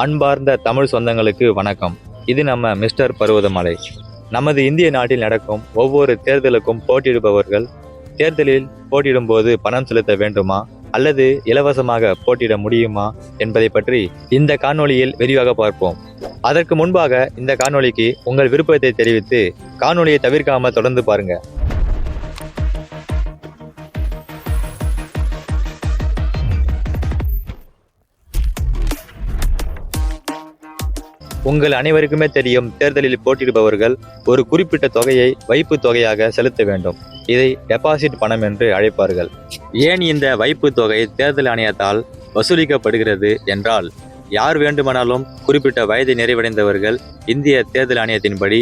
அன்பார்ந்த தமிழ் சொந்தங்களுக்கு வணக்கம். இது நம்ம மிஸ்டர் பருவதமலை. நமது இந்திய நாட்டில் நடக்கும் ஒவ்வொரு தேர்தலுக்கும் போட்டியிடுபவர்கள் தேர்தலில் போட்டியிடும் போது பணம் செலுத்த வேண்டுமா அல்லது இலவசமாக போட்டியிட முடியுமா என்பதை பற்றி இந்த காணொளியில் விரிவாக பார்ப்போம். அதற்கு முன்பாக இந்த காணொளிக்கு உங்கள் விருப்பத்தை தெரிவித்து காணொளியை தவிர்க்காமல் தொடர்ந்து பாருங்க. உங்கள் அனைவருக்குமே தெரியும், தேர்தலில் போட்டியிடுபவர்கள் ஒரு குறிப்பிட்ட தொகையை வைப்பு தொகையாக செலுத்த வேண்டும். இதை டெபாசிட் பணம் என்று அழைப்பார்கள். ஏன் இந்த வைப்பு தொகை தேர்தல் ஆணையத்தால் வசூலிக்கப்படுகிறது என்றால், யார் வேண்டுமானாலும் குறிப்பிட்ட வயதை நிறைவடைந்தவர்கள் இந்திய தேர்தல் ஆணையத்தின்படி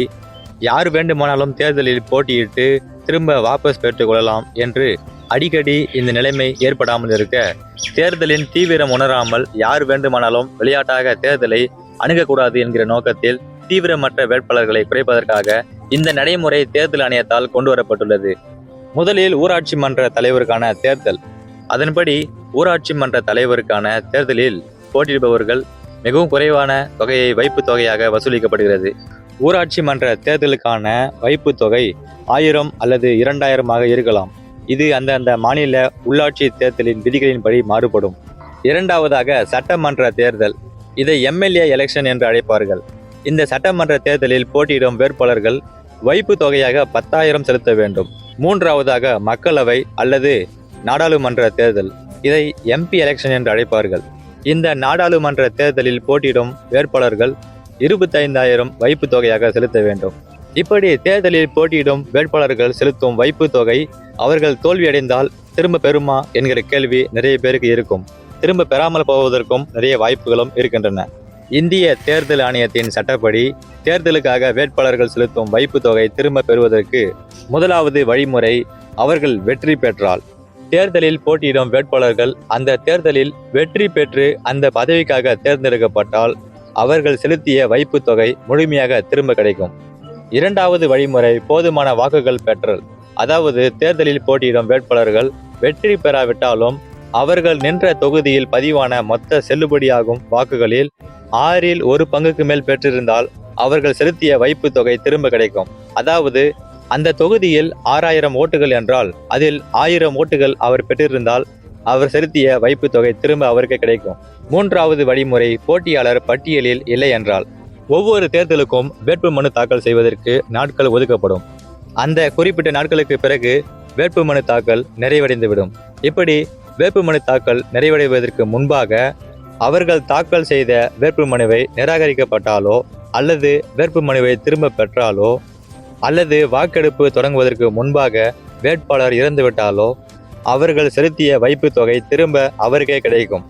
யார் வேண்டுமானாலும் தேர்தலில் போட்டியிட்டு திரும்ப வாபஸ் பெற்றுக் கொள்ளலாம் என்று அடிக்கடி இந்த நிலைமை ஏற்படாமல் இருக்க, தேர்தலின் தீவிரம் உணராமல் யார் வேண்டுமானாலும் விளையாட்டாக தேர்தலை அணுகக்கூடாது என்கிற நோக்கத்தில் தீவிரமற்ற வேட்பாளர்களை குறைப்பதற்காக இந்த நடைமுறை தேர்தல் ஆணையத்தால் கொண்டு வரப்பட்டுள்ளது. முதலில் ஊராட்சி மன்ற தலைவருக்கான தேர்தல். அதன்படி ஊராட்சி மன்ற தலைவருக்கான தேர்தலில் போட்டியிடுபவர்கள் மிகவும் குறைவான தொகையை வைப்பு தொகையாக வசூலிக்கப்படுகிறது. ஊராட்சி மன்ற தேர்தலுக்கான வைப்பு தொகை 1000 அல்லது 2000 இருக்கலாம். இது அந்தந்த மாநில உள்ளாட்சி தேர்தலின் விதிகளின்படி மாறுபடும். இரண்டாவதாக சட்டமன்ற தேர்தல். இதை எம்எல்ஏ எலெக்ஷன் என்று அழைப்பார்கள். இந்த சட்டமன்ற தேர்தலில் போட்டியிடும் வேட்பாளர்கள் வைப்பு தொகையாக 10,000 செலுத்த வேண்டும். மூன்றாவதாக மக்களவை அல்லது நாடாளுமன்ற தேர்தல். இதை எம்பி எலெக்ஷன் என்று அழைப்பார்கள். இந்த நாடாளுமன்ற தேர்தலில் போட்டியிடும் வேட்பாளர்கள் 25,000 வைப்பு தொகையாக செலுத்த வேண்டும். இப்படி தேர்தலில் போட்டியிடும் வேட்பாளர்கள் செலுத்தும் வைப்பு தொகை அவர்கள் தோல்வியடைந்தால் திரும்ப பெறுமா என்கிற கேள்வி நிறைய பேருக்கு இருக்கும். திரும்ப பெறாமல் போவதற்கும் நிறைய வாய்ப்புகளும் இருக்கின்றன. இந்திய தேர்தல் ஆணையத்தின் சட்டப்படி தேர்தலுக்காக வேட்பாளர்கள் செலுத்தும் வைப்பு தொகை திரும்ப பெறுவதற்கு முதலாவது வழிமுறை, அவர்கள் வெற்றி பெற்றால். தேர்தலில் போட்டியிடும் வேட்பாளர்கள் அந்த தேர்தலில் வெற்றி பெற்று அந்த பதவிக்காக தேர்ந்தெடுக்கப்பட்டால் அவர்கள் செலுத்திய வைப்பு தொகை முழுமையாக திரும்ப கிடைக்கும். இரண்டாவது வழிமுறை போதுமான வாக்குகள் பெற்றல். அதாவது தேர்தலில் போட்டியிடும் வேட்பாளர்கள் வெற்றி பெறாவிட்டாலும் அவர்கள் நின்ற தொகுதியில் பதிவான மொத்த செல்லுபடியாகும் வாக்குகளில் 1/6 மேல் பெற்றிருந்தால் அவர்கள் செலுத்திய வைப்பு தொகை திரும்ப கிடைக்கும். அதாவது அந்த தொகுதியில் 6000 ஓட்டுகள் என்றால் அதில் 1000 ஓட்டுகள் அவர் பெற்றிருந்தால் அவர் செலுத்திய வைப்பு தொகை திரும்ப அவருக்கு கிடைக்கும். மூன்றாவது வழிமுறை போட்டியாளர் பட்டியலில் இல்லை என்றால். ஒவ்வொரு தேர்தலுக்கும் வேட்புமனு தாக்கல் செய்வதற்கு நாட்கள் ஒதுக்கப்படும். அந்த குறிப்பிட்ட நாட்களுக்கு பிறகு வேட்புமனு தாக்கல் நிறைவடைந்துவிடும். இப்படி வேட்புமனு தாக்கல் நிறைவடைவதற்கு முன்பாக அவர்கள் தாக்கல் செய்த வேட்புமனுவை நிராகரிக்கப்பட்டாலோ அல்லது வேட்புமனுவை திரும்ப பெற்றாலோ அல்லது வாக்கெடுப்பு தொடங்குவதற்கு முன்பாக வேட்பாளர் இறந்துவிட்டாலோ அவர்கள் செலுத்திய வைப்பு தொகை திரும்ப அவருக்கே கிடைக்கும்.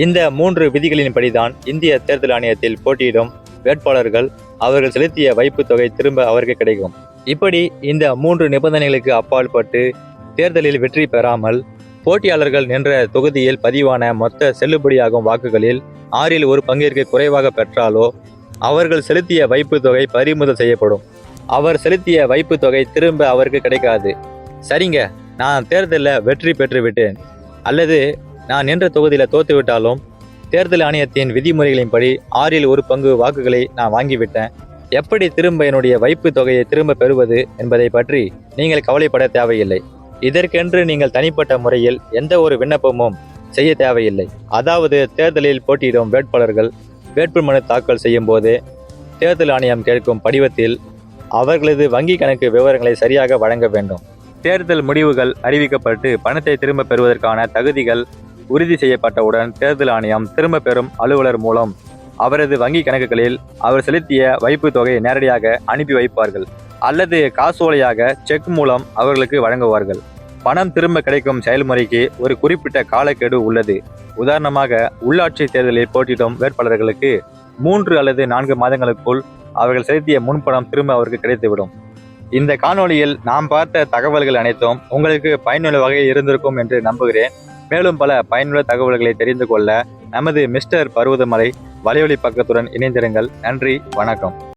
இந்த 3 விதிகளின்படிதான் இந்திய தேர்தல் ஆணையத்தில் போட்டியிடும் வேட்பாளர்கள் அவர்கள் செலுத்திய வைப்பு தொகை திரும்ப அவருக்கு கிடைக்கும். இப்படி இந்த 3 நிபந்தனைகளுக்கு அப்பாற்பட்டு தேர்தலில் வெற்றி பெறாமல் போட்டியாளர்கள் நின்ற தொகுதியில் பதிவான மொத்த செல்லுபடியாகும் வாக்குகளில் 1/6 குறைவாக பெற்றாலோ அவர்கள் செலுத்திய வைப்பு தொகை பறிமுதல் செய்யப்படும். அவர் செலுத்திய வைப்பு தொகை திரும்ப அவருக்கு கிடைக்காது. சரிங்க, நான் தேர்தலில் வெற்றி பெற்று விட்டேன் அல்லது நான் நின்ற தொகுதியில் தோத்துவிட்டாலும் தேர்தல் ஆணையத்தின் விதிமுறைகளின்படி 1/6 வாக்குகளை நான் வாங்கிவிட்டேன், எப்படி திரும்ப என்னுடைய வைப்பு தொகையை திரும்ப பெறுவது என்பதை பற்றி நீங்கள் கவலைப்பட தேவையில்லை. இதற்கென்று நீங்கள் தனிப்பட்ட முறையில் எந்த ஒரு விண்ணப்பமும் செய்ய தேவையில்லை. அதாவது தேர்தலில் போட்டியிடும் வேட்பாளர்கள் வேட்புமனு தாக்கல் செய்யும் போது தேர்தல் ஆணையம் கேட்கும் படிவத்தில் அவர்களது வங்கி கணக்கு விவரங்களை சரியாக வழங்க வேண்டும். தேர்தல் முடிவுகள் அறிவிக்கப்பட்டு பணத்தை திரும்ப பெறுவதற்கான தகுதிகள் உறுதி செய்யப்பட்டவுடன் தேர்தல் ஆணையம் திரும்ப பெறும் அலுவலர் மூலம் அவரது வங்கி கணக்குகளில் அவர் செலுத்திய வைப்பு தொகையை நேரடியாக அனுப்பி வைப்பார்கள் அல்லது காசோலையாக செக் மூலம் அவர்களுக்கு வழங்குவார்கள். பணம் திரும்ப கிடைக்கும் செயல்முறைக்கு ஒரு குறிப்பிட்ட காலக்கெடு உள்ளது. உதாரணமாக உள்ளாட்சி தேர்தலில் போட்டியிடும் வேட்பாளர்களுக்கு 3 அல்லது 4 மாதங்களுக்குள் அவர்கள் செலுத்திய முன்பணம் திரும்ப அவருக்கு கிடைத்துவிடும். இந்த காணொளியில் நாம் பார்த்த தகவல்கள் அனைத்தும் உங்களுக்கு பயனுள்ள வகையில் இருந்திருக்கும் என்று நம்புகிறேன். மேலும் பல பயனுள்ள தகவல்களை தெரிந்து கொள்ள நமது மிஸ்டர் பருவதமலை வலையொலி பக்கத்துடன் இணைந்திருங்கள். நன்றி, வணக்கம்.